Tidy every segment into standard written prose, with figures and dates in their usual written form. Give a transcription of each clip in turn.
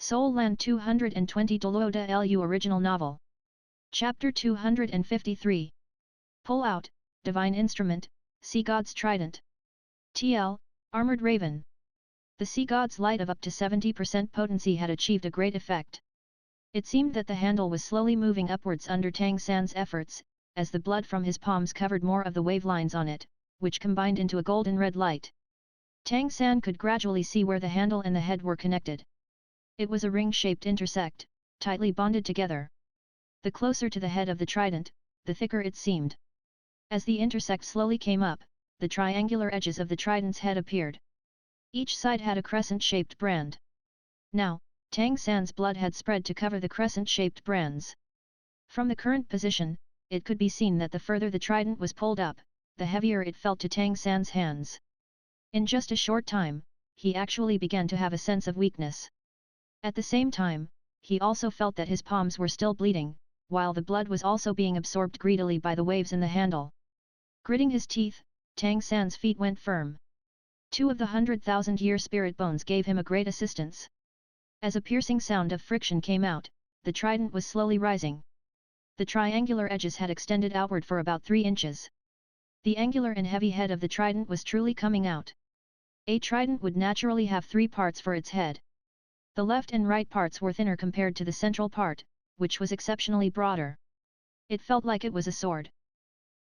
Soul Land 220 DouLuo DaLu Original Novel. Chapter 253. Pull Out, Divine Instrument, Sea God's Trident. TL, Armored Raven. The Sea God's light of up to 70% potency had achieved a great effect. It seemed that the handle was slowly moving upwards under Tang San's efforts, as the blood from his palms covered more of the wave lines on it, which combined into a golden red light. Tang San could gradually see where the handle and the head were connected. It was a ring-shaped intersect, tightly bonded together. The closer to the head of the trident, the thicker it seemed. As the intersect slowly came up, the triangular edges of the trident's head appeared. Each side had a crescent-shaped brand. Now, Tang San's blood had spread to cover the crescent-shaped brands. From the current position, it could be seen that the further the trident was pulled up, the heavier it felt to Tang San's hands. In just a short time, he actually began to have a sense of weakness. At the same time, he also felt that his palms were still bleeding, while the blood was also being absorbed greedily by the waves in the handle. Gritting his teeth, Tang San's feet went firm. 2 of the 100,000-year spirit bones gave him a great assistance. As a piercing sound of friction came out, the trident was slowly rising. The triangular edges had extended outward for about 3 inches. The angular and heavy head of the trident was truly coming out. A trident would naturally have 3 parts for its head. The left and right parts were thinner compared to the central part, which was exceptionally broader. It felt like it was a sword.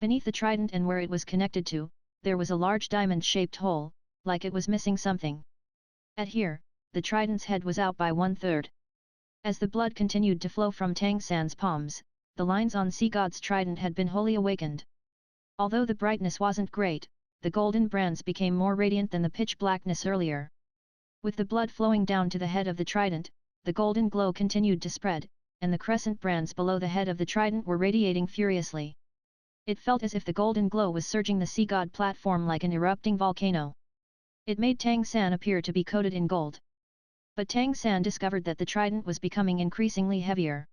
Beneath the trident and where it was connected to, there was a large diamond-shaped hole, like it was missing something. At here, the trident's head was out by 1/3. As the blood continued to flow from Tang San's palms, the lines on Sea God's trident had been wholly awakened. Although the brightness wasn't great, the golden brands became more radiant than the pitch blackness earlier. With the blood flowing down to the head of the trident, the golden glow continued to spread, and the crescent brands below the head of the trident were radiating furiously. It felt as if the golden glow was surging the Sea God platform like an erupting volcano. It made Tang San appear to be coated in gold. But Tang San discovered that the trident was becoming increasingly heavier.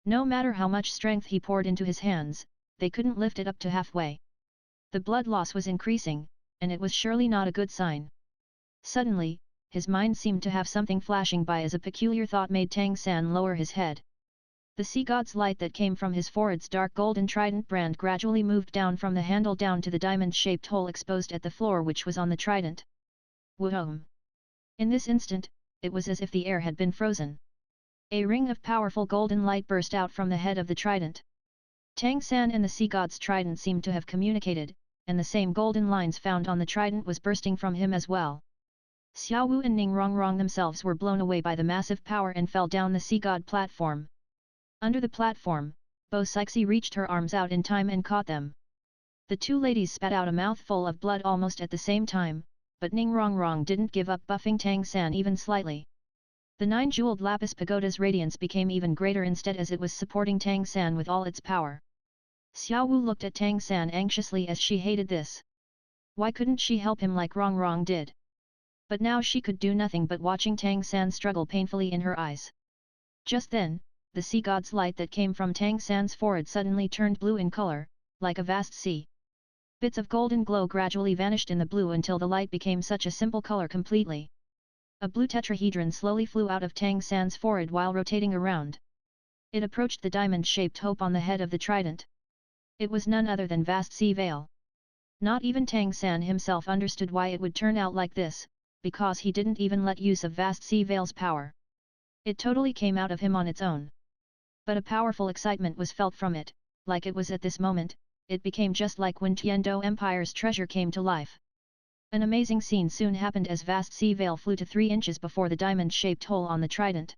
No matter how much strength he poured into his hands, they couldn't lift it up to halfway. The blood loss was increasing, and it was surely not a good sign. Suddenly, his mind seemed to have something flashing by as a peculiar thought made Tang San lower his head. The Sea God's light that came from his forehead's dark golden trident brand gradually moved down from the handle down to the diamond-shaped hole exposed at the floor which was on the trident. Whoom! In this instant, it was as if the air had been frozen. A ring of powerful golden light burst out from the head of the trident. Tang San and the Sea God's trident seemed to have communicated, and the same golden lines found on the trident was bursting from him as well. Xiao Wu and Ning Rongrong themselves were blown away by the massive power and fell down the Sea God platform. Under the platform, Bo Sixi reached her arms out in time and caught them. The 2 ladies spat out a mouthful of blood almost at the same time, but Ning Rongrong didn't give up buffing Tang San even slightly. The 9-jeweled lapis pagoda's radiance became even greater instead as it was supporting Tang San with all its power. Xiao Wu looked at Tang San anxiously as she hated this. Why couldn't she help him like Rongrong did? But now she could do nothing but watching Tang San struggle painfully in her eyes. Just then, the Sea God's light that came from Tang San's forehead suddenly turned blue in color, like a vast sea. Bits of golden glow gradually vanished in the blue until the light became such a simple color completely. A blue tetrahedron slowly flew out of Tang San's forehead while rotating around. It approached the diamond-shaped hope on the head of the trident. It was none other than Vast Sea Veil. Not even Tang San himself understood why it would turn out like this, because he didn't even let use of Vast Sea Veil's power. It totally came out of him on its own. But a powerful excitement was felt from it, like it was at this moment, it became just like when Tiando Empire's treasure came to life. An amazing scene soon happened as Vast Sea Veil flew to 3 inches before the diamond-shaped hole on the trident.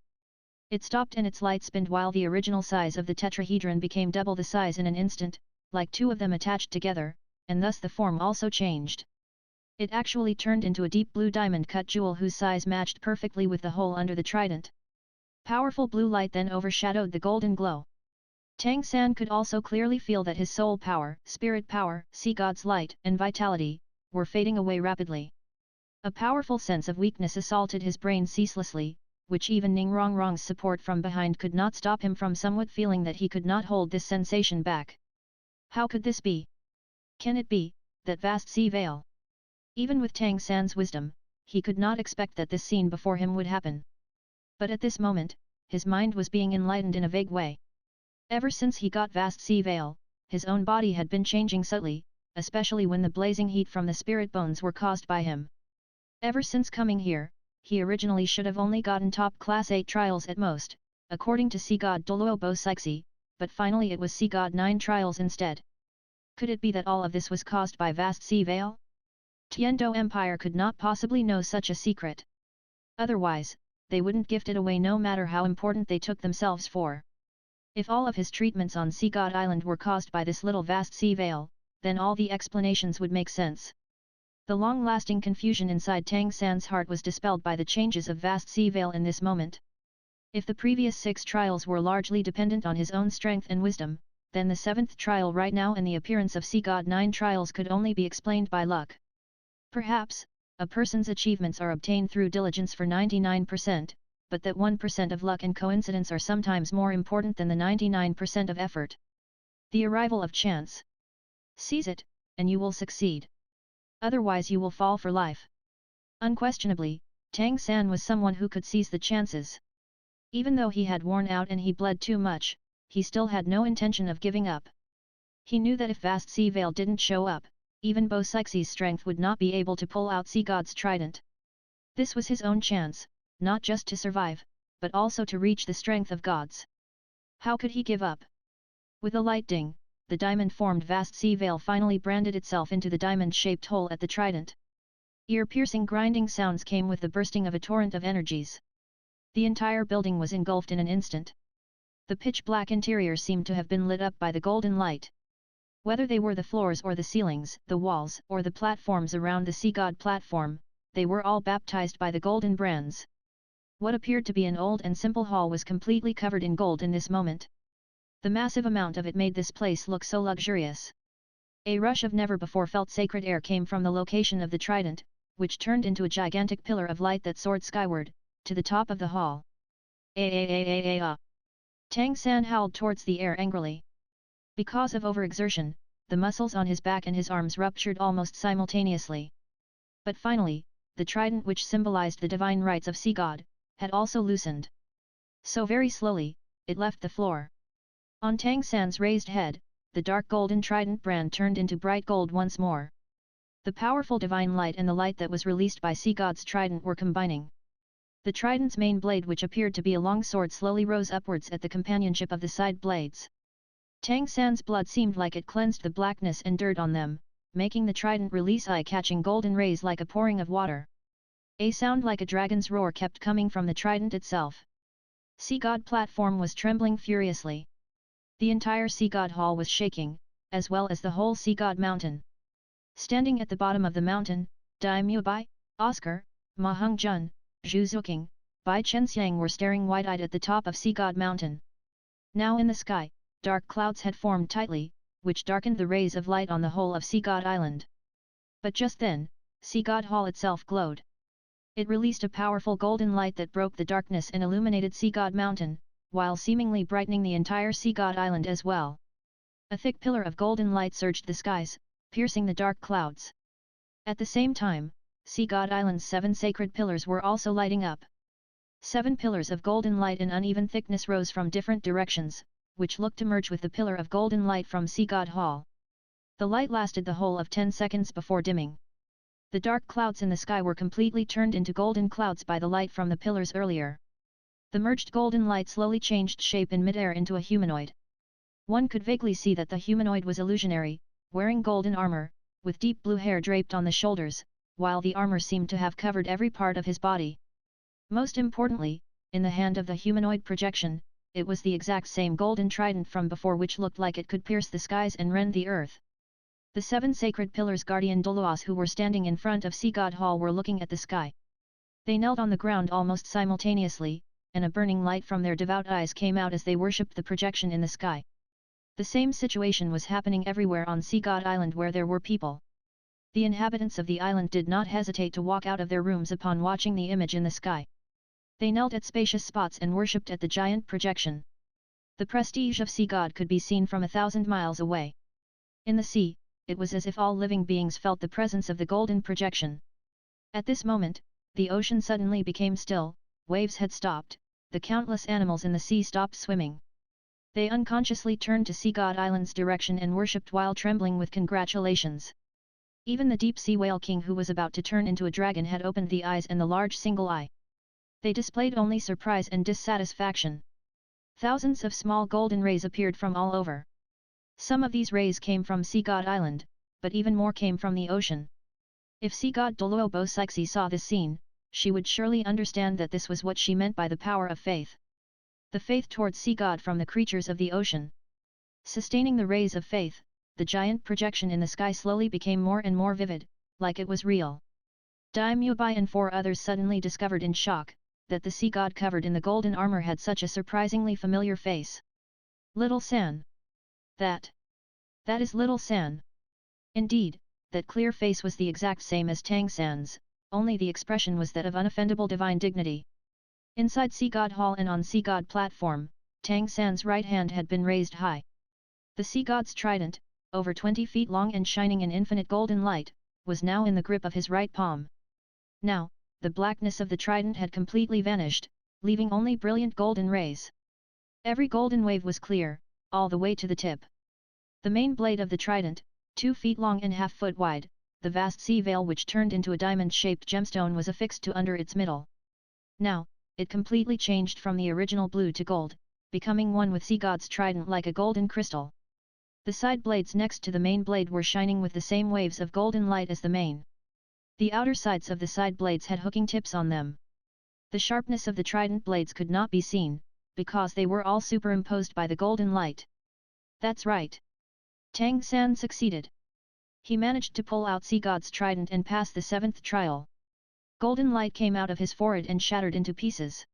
It stopped and its light spinned while the original size of the tetrahedron became double the size in an instant, like 2 of them attached together, and thus the form also changed. It actually turned into a deep blue diamond-cut jewel whose size matched perfectly with the hole under the trident. Powerful blue light then overshadowed the golden glow. Tang San could also clearly feel that his soul power, spirit power, Sea God's light, and vitality, were fading away rapidly. A powerful sense of weakness assaulted his brain ceaselessly, which even Ning Rongrong's support from behind could not stop him from somewhat feeling that he could not hold this sensation back. How could this be? Can it be, that Vast Sea Veil? Even with Tang San's wisdom, he could not expect that this scene before him would happen. But at this moment, his mind was being enlightened in a vague way. Ever since he got vast sea veil, his own body had been changing subtly, especially when the blazing heat from the spirit bones were caused by him. Ever since coming here, he originally should have only gotten top class 8 trials at most, according to Sea God DouLuo DaLu, but finally it was Sea God 9 trials instead. Could it be that all of this was caused by vast sea veil? Tiando Empire could not possibly know such a secret. Otherwise, they wouldn't gift it away no matter how important they took themselves for. If all of his treatments on Sea God Island were caused by this little vast sea veil, then all the explanations would make sense. The long-lasting confusion inside Tang San's heart was dispelled by the changes of vast sea veil in this moment. If the previous 6 trials were largely dependent on his own strength and wisdom, then the 7th trial right now and the appearance of Sea God 9 trials could only be explained by luck. Perhaps, a person's achievements are obtained through diligence for 99%, but that 1% of luck and coincidence are sometimes more important than the 99% of effort. The arrival of chance. Seize it, and you will succeed. Otherwise you will fall for life. Unquestionably, Tang San was someone who could seize the chances. Even though he had worn out and he bled too much, he still had no intention of giving up. He knew that if vast sea veil didn't show up, even Bo Sixi's strength would not be able to pull out Sea God's trident. This was his own chance, not just to survive, but also to reach the strength of gods. How could he give up? With a light ding, the diamond-formed vast sea veil finally branded itself into the diamond-shaped hole at the trident. Ear-piercing grinding sounds came with the bursting of a torrent of energies. The entire building was engulfed in an instant. The pitch-black interior seemed to have been lit up by the golden light. Whether they were the floors or the ceilings, the walls or the platforms around the Sea God platform, they were all baptized by the golden brands. What appeared to be an old and simple hall was completely covered in gold in this moment. The massive amount of it made this place look so luxurious. A rush of never-before-felt sacred air came from the location of the trident, which turned into a gigantic pillar of light that soared skyward, to the top of the hall. Tang San howled towards the air angrily. Because of overexertion, the muscles on his back and his arms ruptured almost simultaneously. But finally, the trident which symbolized the divine rights of Sea God, had also loosened. So very slowly, it left the floor. On Tang San's raised head, the dark golden trident brand turned into bright gold once more. The powerful divine light and the light that was released by Sea God's trident were combining. The trident's main blade, which appeared to be a long sword, slowly rose upwards at the companionship of the side blades. Tang San's blood seemed like it cleansed the blackness and dirt on them, making the trident release eye-catching golden rays like a pouring of water. A sound like a dragon's roar kept coming from the trident itself. Sea God platform was trembling furiously. The entire Sea God hall was shaking, as well as the whole Sea God mountain. Standing at the bottom of the mountain, Dai Mubai, Oscar, Ma Hongjun, Zhu Zuqing, Bai Chenxiang were staring wide-eyed at the top of Sea God mountain. Now in the sky, dark clouds had formed tightly, which darkened the rays of light on the whole of Sea God Island. But just then, Sea God Hall itself glowed. It released a powerful golden light that broke the darkness and illuminated Sea God Mountain, while seemingly brightening the entire Sea God Island as well. A thick pillar of golden light surged the skies, piercing the dark clouds. At the same time, Sea God Island's 7 sacred pillars were also lighting up. 7 pillars of golden light in uneven thickness rose from different directions, which looked to merge with the pillar of golden light from Sea God Hall. The light lasted the whole of 10 seconds before dimming. The dark clouds in the sky were completely turned into golden clouds by the light from the pillars earlier. The merged golden light slowly changed shape in midair into a humanoid. One could vaguely see that the humanoid was illusionary, wearing golden armor, with deep blue hair draped on the shoulders, while the armor seemed to have covered every part of his body. Most importantly, in the hand of the humanoid projection, it was the exact same golden trident from before, which looked like it could pierce the skies and rend the earth. The 7 sacred pillars guardian DouLuos who were standing in front of Sea God Hall were looking at the sky. They knelt on the ground almost simultaneously, and a burning light from their devout eyes came out as they worshipped the projection in the sky. The same situation was happening everywhere on Sea God Island where there were people. The inhabitants of the island did not hesitate to walk out of their rooms upon watching the image in the sky. They knelt at spacious spots and worshipped at the giant projection. The prestige of Sea God could be seen from 1,000 miles away. In the sea, it was as if all living beings felt the presence of the golden projection. At this moment, the ocean suddenly became still, waves had stopped, the countless animals in the sea stopped swimming. They unconsciously turned to Sea God Island's direction and worshipped while trembling with congratulations. Even the deep-sea whale king who was about to turn into a dragon had opened the eyes and the large single eye. They displayed only surprise and dissatisfaction. Thousands of small golden rays appeared from all over. Some of these rays came from Sea God Island, but even more came from the ocean. If Sea God DouLuo saw this scene, she would surely understand that this was what she meant by the power of faith. The faith towards Sea God from the creatures of the ocean. Sustaining the rays of faith, the giant projection in the sky slowly became more and more vivid, like it was real. Daimyo Bai and 4 others suddenly discovered in shock, that the sea god covered in the golden armor had such a surprisingly familiar face. Little San. That is Little San. Indeed, that clear face was the exact same as Tang San's, only the expression was that of unoffendable divine dignity. Inside Sea God Hall and on Sea God platform, Tang San's right hand had been raised high. The sea god's trident, over 20 feet long and shining in infinite golden light, was now in the grip of his right palm. Now, the blackness of the trident had completely vanished, leaving only brilliant golden rays. Every golden wave was clear, all the way to the tip. The main blade of the trident, 2 feet long and ½ foot wide, the vast sea veil which turned into a diamond-shaped gemstone was affixed to under its middle. Now, it completely changed from the original blue to gold, becoming one with sea god's trident like a golden crystal. The side blades next to the main blade were shining with the same waves of golden light as the main. The outer sides of the side blades had hooking tips on them. The sharpness of the trident blades could not be seen, because they were all superimposed by the golden light. That's right. Tang San succeeded. He managed to pull out Sea God's trident and pass the 7th trial. Golden light came out of his forehead and shattered into pieces.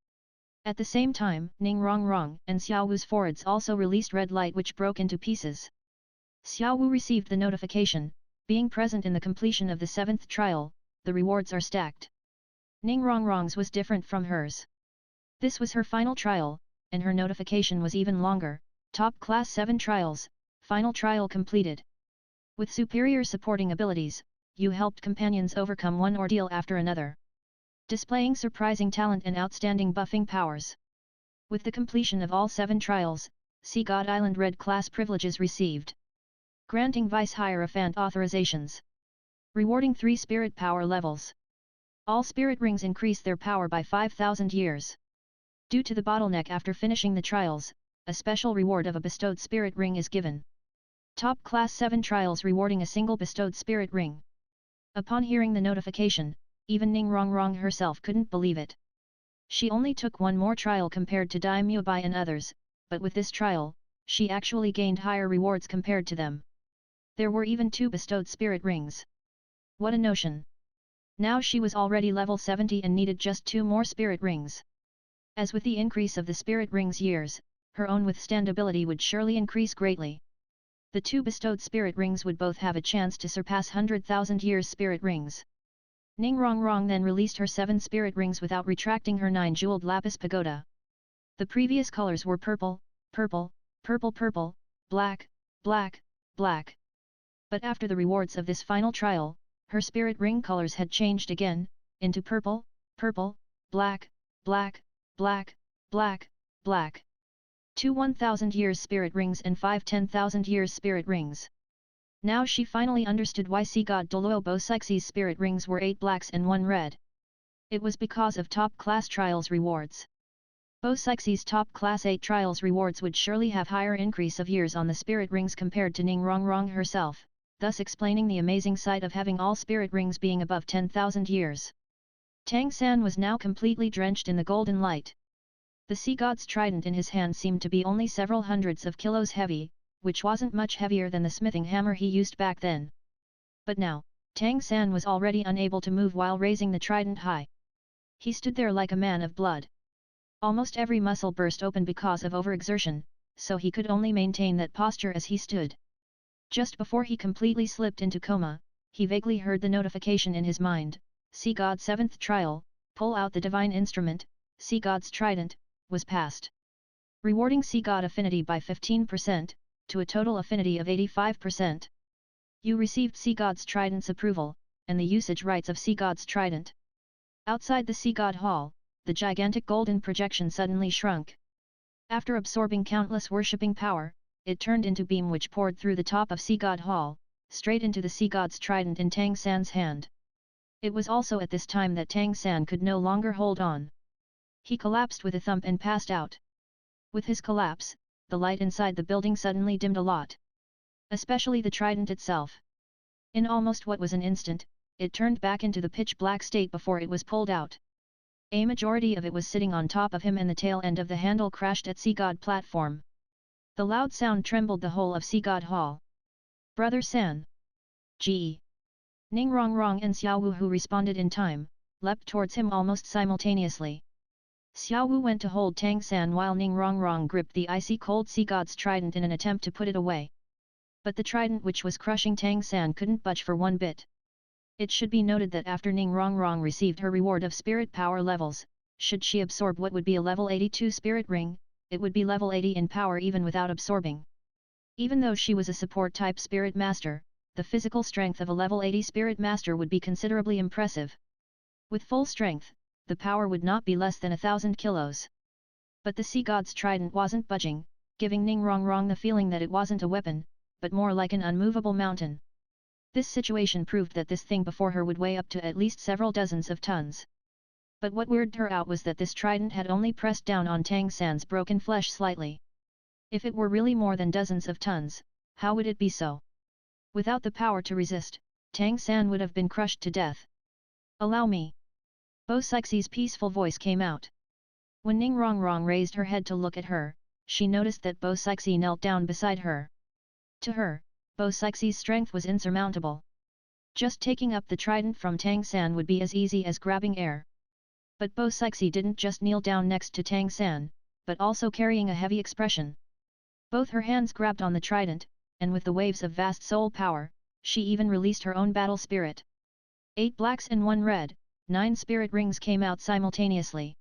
At the same time, Ning Rongrong and Xiao Wu's foreheads also released red light which broke into pieces. Xiao Wu received the notification, being present in the completion of the 7th trial, the rewards are stacked. Ning Rongrong's was different from hers. This was her final trial, and her notification was even longer, top class 7 trials, final trial completed. With superior supporting abilities, you helped companions overcome one ordeal after another. Displaying surprising talent and outstanding buffing powers. With the completion of all 7 trials, Sea God Island Red class privileges received. Granting Vice Hierophant authorizations. Rewarding 3 spirit power levels. All spirit rings increase their power by 5,000 years. Due to the bottleneck after finishing the trials, a special reward of a bestowed spirit ring is given. Top class 7 trials rewarding a single bestowed spirit ring. Upon hearing the notification, even Ning Rongrong herself couldn't believe it. She only took one more trial compared to Daimyo Bai and others, but with this trial, she actually gained higher rewards compared to them. There were even 2 bestowed spirit rings. What a notion! Now she was already level 70 and needed just 2 more spirit rings. As with the increase of the spirit rings years, her own withstandability would surely increase greatly. The 2 bestowed spirit rings would both have a chance to surpass 100,000 years spirit rings. Ning Rongrong then released her 7 spirit rings without retracting her 9 jeweled lapis pagoda. The previous colors were purple, purple, purple purple, black, black, black. But after the rewards of this final trial, her spirit ring colors had changed again, into purple, purple, black, black, black, black, black. 2 1,000 years spirit rings and 5 10,000 years spirit rings. Now she finally understood why Sea God DouLuo spirit rings were 8 blacks and 1 red. It was because of top class trials rewards. Bosik's top class 8 trials rewards would surely have higher increase of years on the spirit rings compared to Ning Rongrong herself, thus explaining the amazing sight of having all spirit rings being above 10,000 years. Tang San was now completely drenched in the golden light. The sea god's trident in his hand seemed to be only several hundreds of kilos heavy, which wasn't much heavier than the smithing hammer he used back then. But now, Tang San was already unable to move while raising the trident high. He stood there like a man of blood. Almost every muscle burst open because of overexertion, so he could only maintain that posture as he stood. Just before he completely slipped into coma, he vaguely heard the notification in his mind, Sea God 7th trial, pull out the divine instrument, Sea God's trident, was passed. Rewarding Sea God affinity by 15%, to a total affinity of 85%. You received Sea God's trident's approval, and the usage rights of Sea God's trident. Outside the Sea God Hall, the gigantic golden projection suddenly shrunk. After absorbing countless worshipping power, it turned into beam which poured through the top of Sea God Hall, straight into the Sea God's trident in Tang San's hand. It was also at this time that Tang San could no longer hold on. He collapsed with a thump and passed out. With his collapse, the light inside the building suddenly dimmed a lot. Especially the trident itself. In almost what was an instant, it turned back into the pitch-black state before it was pulled out. A majority of it was sitting on top of him and the tail end of the handle crashed at Sea God platform. The loud sound trembled the whole of Sea God Hall. Brother San! Gee! Ning Rongrong and Xiaowu, who responded in time, leapt towards him almost simultaneously. Xiaowu went to hold Tang San while Ning Rongrong gripped the icy cold Sea God's trident in an attempt to put it away. But the trident which was crushing Tang San couldn't budge for one bit. It should be noted that after Ning Rongrong received her reward of spirit power levels, should she absorb what would be a level 82 spirit ring, it would be level 80 in power even without absorbing. Even though she was a support type spirit master, the physical strength of a level 80 spirit master would be considerably impressive. With full strength, the power would not be less than 1,000 kilos. But the Sea God's trident wasn't budging, giving Ning Rongrong the feeling that it wasn't a weapon, but more like an unmovable mountain. This situation proved that this thing before her would weigh up to at least several dozens of tons. But what weirded her out was that this trident had only pressed down on Tang San's broken flesh slightly. If it were really more than dozens of tons, how would it be so? Without the power to resist, Tang San would have been crushed to death. Allow me. Bo Sixi's peaceful voice came out. When Ning Rongrong raised her head to look at her, she noticed that Bo Sixi knelt down beside her. To her, Bo Sixi's strength was insurmountable. Just taking up the trident from Tang San would be as easy as grabbing air. But Bo Sixi didn't just kneel down next to Tang San, but also carrying a heavy expression. Both her hands grabbed on the trident, and with the waves of vast soul power, she even released her own battle spirit. 8 blacks and 1 red, 9 spirit rings came out simultaneously.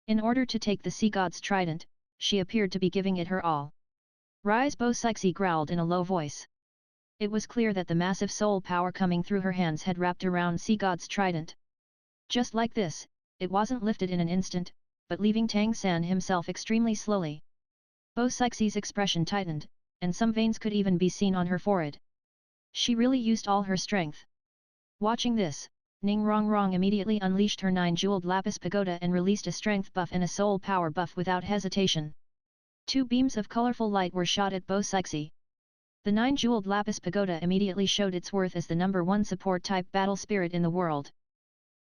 In order to take the Sea God's trident, she appeared to be giving it her all. Rise! Bo Sixi growled in a low voice. It was clear that the massive soul power coming through her hands had wrapped around Sea God's trident. Just like this, it wasn't lifted in an instant, but leaving Tang San himself extremely slowly. Bo Sixi's expression tightened, and some veins could even be seen on her forehead. She really used all her strength. Watching this, Ning Rongrong immediately unleashed her 9-jeweled lapis pagoda and released a strength buff and a soul power buff without hesitation. 2 beams of colorful light were shot at Bo Sixi. The 9-jeweled lapis pagoda immediately showed its worth as the #1 support type battle spirit in the world.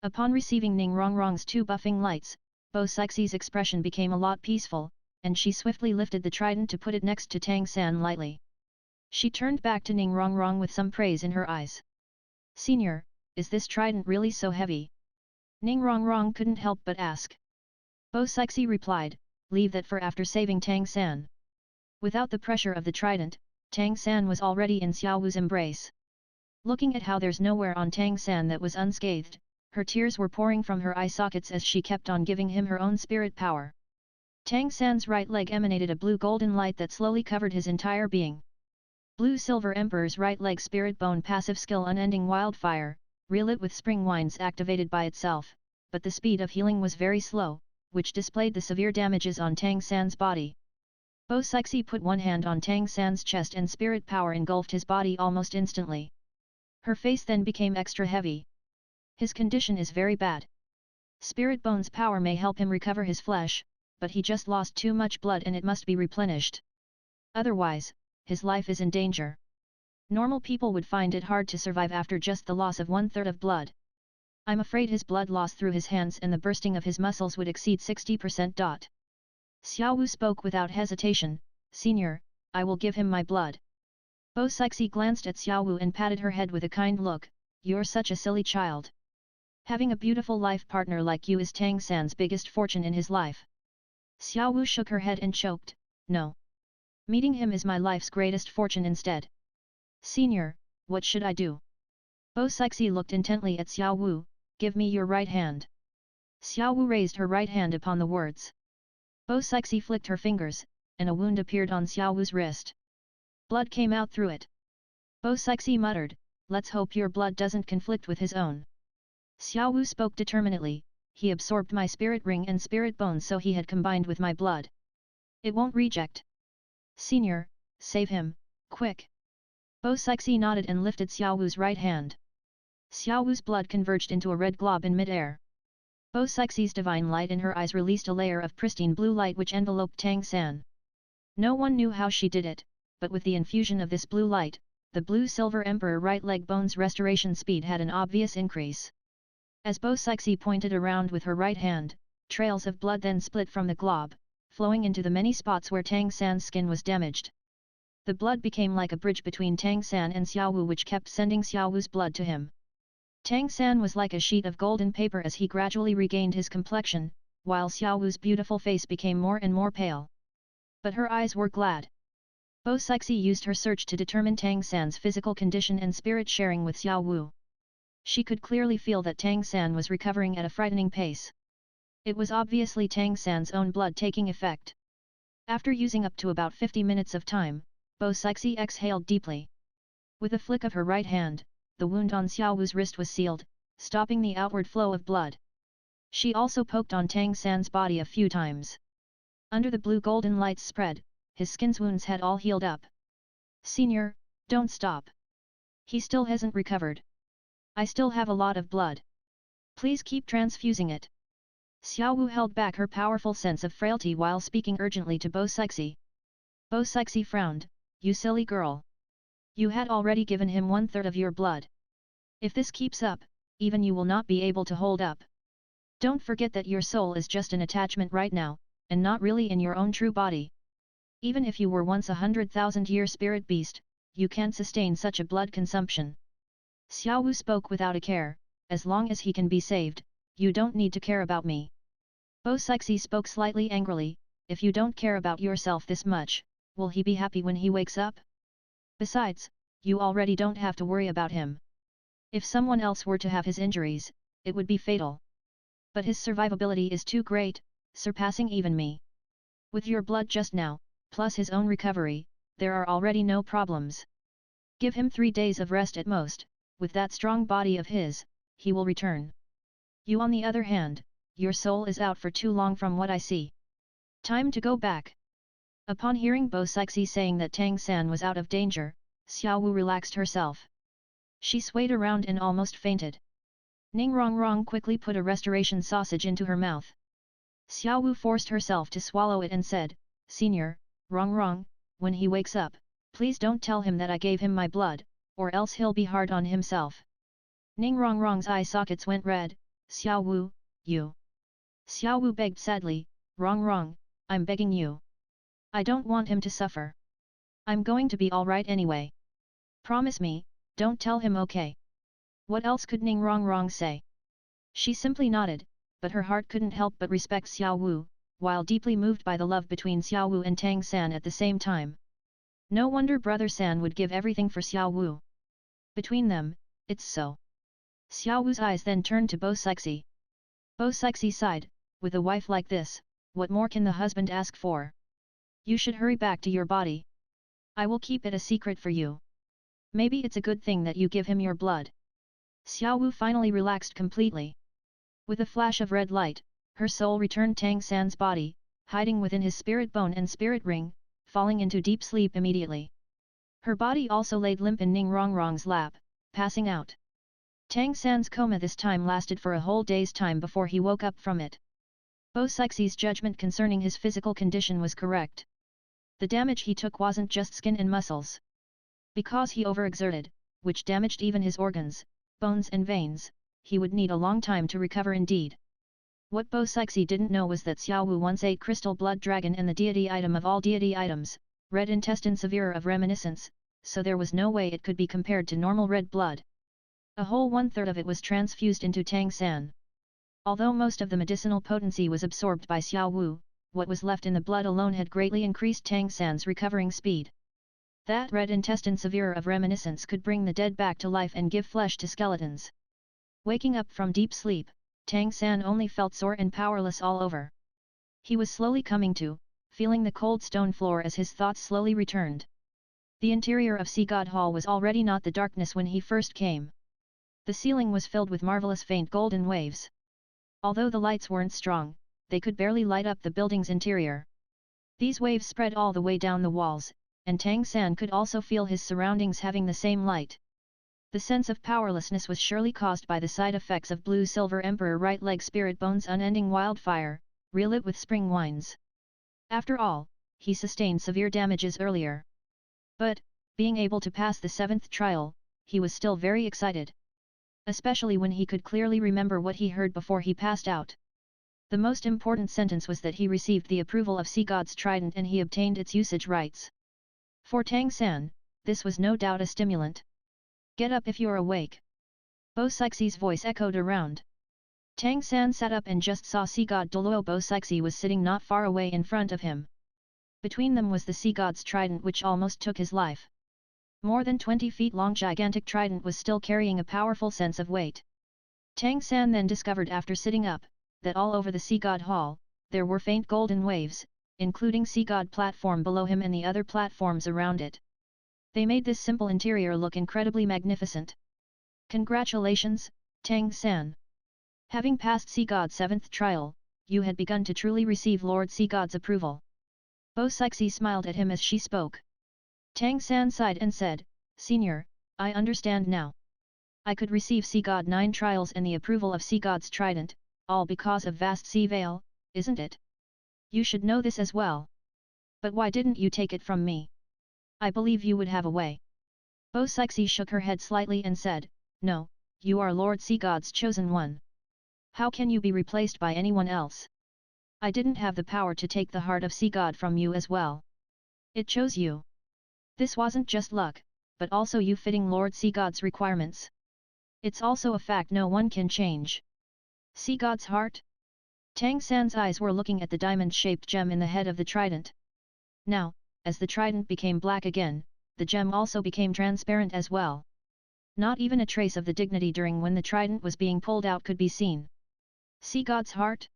Upon receiving Ning Rongrong's 2 buffing lights, Bo Sixi's expression became a lot peaceful, and she swiftly lifted the trident to put it next to Tang San lightly. She turned back to Ning Rongrong with some praise in her eyes. Senior, is this trident really so heavy? Ning Rongrong couldn't help but ask. Bo Sixi replied, leave that for after saving Tang San. Without the pressure of the trident, Tang San was already in Xiaowu's embrace. Looking at how there's nowhere on Tang San that was unscathed, her tears were pouring from her eye sockets as she kept on giving him her own spirit power. Tang San's right leg emanated a blue golden light that slowly covered his entire being. Blue Silver Emperor's right leg spirit bone passive skill unending wildfire, relit with spring winds activated by itself, but the speed of healing was very slow, which displayed the severe damages on Tang San's body. Bo Sixi put one hand on Tang San's chest and spirit power engulfed his body almost instantly. Her face then became extra heavy. His condition is very bad. Spirit Bone's power may help him recover his flesh, but he just lost too much blood and it must be replenished. Otherwise, his life is in danger. Normal people would find it hard to survive after just the loss of 1/3 of blood. I'm afraid his blood loss through his hands and the bursting of his muscles would exceed 60%. Xiaowu spoke without hesitation, Senior, I will give him my blood. Bo Sixi glanced at Xiaowu and patted her head with a kind look, you're such a silly child. Having a beautiful life partner like you is Tang San's biggest fortune in his life. Xiaowu shook her head and choked, no. Meeting him is my life's greatest fortune instead. Senior, what should I do? Bo Sixi looked intently at Xiaowu, give me your right hand. Xiaowu raised her right hand upon the words. Bo Sixi flicked her fingers, and a wound appeared on Xiaowu's wrist. Blood came out through it. Bo Sixi muttered, let's hope your blood doesn't conflict with his own. Xiaowu spoke determinedly, he absorbed my spirit ring and spirit bones, so he had combined with my blood. It won't reject. Senior, save him, quick. Bo Sixi nodded and lifted Xiao Wu's right hand. Xiao Wu's blood converged into a red glob in mid-air. Bo Sixi's divine light in her eyes released a layer of pristine blue light which enveloped Tang San. No one knew how she did it, but with the infusion of this blue light, the blue-silver emperor right leg bone's restoration speed had an obvious increase. As Bo Sixi pointed around with her right hand, trails of blood then split from the glob, flowing into the many spots where Tang San's skin was damaged. The blood became like a bridge between Tang San and Xiao Wu, which kept sending Xiao Wu's blood to him. Tang San was like a sheet of golden paper as he gradually regained his complexion, while Xiao Wu's beautiful face became more and more pale. But her eyes were glad. Bo Sixi used her search to determine Tang San's physical condition and spirit sharing with Xiao Wu. She could clearly feel that Tang San was recovering at a frightening pace. It was obviously Tang San's own blood taking effect. After using up to about 50 minutes of time, Bo Sixi exhaled deeply. With a flick of her right hand, the wound on Xiao Wu's wrist was sealed, stopping the outward flow of blood. She also poked on Tang San's body a few times. Under the blue-golden lights spread, his skin's wounds had all healed up. Senior, don't stop. He still hasn't recovered. I still have a lot of blood. Please keep transfusing it. Xiao Wu held back her powerful sense of frailty while speaking urgently to Bo Sixi. Bo Sixi frowned, you silly girl. You had already given him 1/3 of your blood. If this keeps up, even you will not be able to hold up. Don't forget that your soul is just an attachment right now, and not really in your own true body. Even if you were once a 100,000-year spirit beast, you can't sustain such a blood consumption. Xiao Wu spoke without a care, as long as he can be saved, you don't need to care about me. Bo Sixi spoke slightly angrily, if you don't care about yourself this much, will he be happy when he wakes up? Besides, you already don't have to worry about him. If someone else were to have his injuries, it would be fatal. But his survivability is too great, surpassing even me. With your blood just now, plus his own recovery, there are already no problems. Give him 3 days of rest at most, with that strong body of his, he will return. You on the other hand, your soul is out for too long from what I see. Time to go back. Upon hearing Bo Sixi saying that Tang San was out of danger, Xiao Wu relaxed herself. She swayed around and almost fainted. Ning Rongrong quickly put a restoration sausage into her mouth. Xiao Wu forced herself to swallow it and said, Senior, Rongrong, when he wakes up, please don't tell him that I gave him my blood, or else he'll be hard on himself. Ning Rongrong's eye sockets went red. Xiao Wu, you. Xiao Wu begged sadly, Rongrong, I'm begging you. I don't want him to suffer. I'm going to be alright anyway. Promise me, don't tell him, okay? What else could Ning Rongrong say? She simply nodded, but her heart couldn't help but respect Xiao Wu, while deeply moved by the love between Xiao Wu and Tang San at the same time. No wonder Brother San would give everything for Xiao Wu. Between them, it's so. Xiao Wu's eyes then turned to Bo Sixi. Bo Sixi sighed, with a wife like this, what more can the husband ask for? You should hurry back to your body. I will keep it a secret for you. Maybe it's a good thing that you give him your blood. Xiao Wu finally relaxed completely. With a flash of red light, her soul returned Tang San's body, hiding within his spirit bone and spirit ring, falling into deep sleep immediately. Her body also laid limp in Ning Rongrong's lap, passing out. Tang San's coma this time lasted for a whole day's time before he woke up from it. Bo Sixi's judgment concerning his physical condition was correct. The damage he took wasn't just skin and muscles. Because he overexerted, which damaged even his organs, bones and veins, he would need a long time to recover indeed. What Bo Sixi didn't know was that Xiao Wu once ate Crystal Blood Dragon and the deity item of all deity items, Red Intestine Severe of Reminiscence, so there was no way it could be compared to normal red blood. A whole 1/3 of it was transfused into Tang San. Although most of the medicinal potency was absorbed by Xiao Wu, what was left in the blood alone had greatly increased Tang San's recovering speed. That Red Intestine Severe of Reminiscence could bring the dead back to life and give flesh to skeletons. Waking up from deep sleep, Tang San only felt sore and powerless all over. He was slowly coming to, feeling the cold stone floor as his thoughts slowly returned. The interior of Sea God Hall was already not the darkness when he first came. The ceiling was filled with marvelous faint golden waves. Although the lights weren't strong, they could barely light up the building's interior. These waves spread all the way down the walls, and Tang San could also feel his surroundings having the same light. The sense of powerlessness was surely caused by the side effects of Blue Silver Emperor Right Leg Spirit Bone's unending wildfire, relit with spring winds. After all, he sustained severe damages earlier. But, being able to pass the 7th trial, he was still very excited. Especially when he could clearly remember what he heard before he passed out. The most important sentence was that he received the approval of Sea God's trident and he obtained its usage rights. For Tang San, this was no doubt a stimulant. Get up if you're awake. Bo Sixi's voice echoed around. Tang San sat up and just saw Sea God DouLuo Bo Sixi was sitting not far away in front of him. Between them was the Sea God's trident which almost took his life. More than 20 feet long gigantic trident was still carrying a powerful sense of weight. Tang San then discovered after sitting up, that all over the Sea God Hall, there were faint golden waves, including Sea God platform below him and the other platforms around it. They made this simple interior look incredibly magnificent. Congratulations, Tang San. Having passed Sea God's 7th trial, you had begun to truly receive Lord Sea God's approval. Bo Sixi smiled at him as she spoke. Tang San sighed and said, Senior, I understand now. I could receive Sea God 9 trials and the approval of Sea God's trident, all because of vast sea veil, isn't it? You should know this as well. But why didn't you take it from me? I believe you would have a way. Bo Sixi shook her head slightly and said, No, you are Lord Sea God's chosen one. How can you be replaced by anyone else? I didn't have the power to take the heart of Sea God from you as well. It chose you. This wasn't just luck, but also you fitting Lord Sea God's requirements. It's also a fact no one can change. Sea God's heart? Tang San's eyes were looking at the diamond-shaped gem in the head of the trident. Now, as the trident became black again, the gem also became transparent as well. Not even a trace of the dignity during when the trident was being pulled out could be seen. Sea God's heart?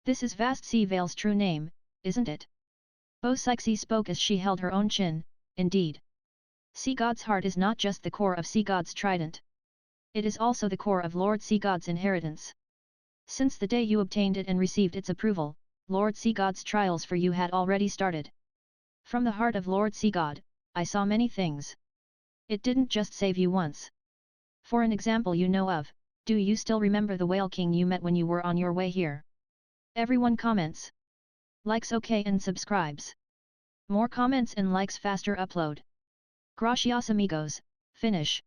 This is Vast Sea Veil's true name, isn't it? Bo Sixi spoke as she held her own chin, indeed. Sea God's heart is not just the core of Sea God's trident. It is also the core of Lord Sea God's inheritance. Since the day you obtained it and received its approval, Lord Sea God's trials for you had already started. From the heart of Lord Sea God, I saw many things. It didn't just save you once. For an example you know of, do you still remember the Whale King you met when you were on your way here? Everyone comments. Likes OK and subscribes. More comments and likes faster upload. Gracias amigos, finish.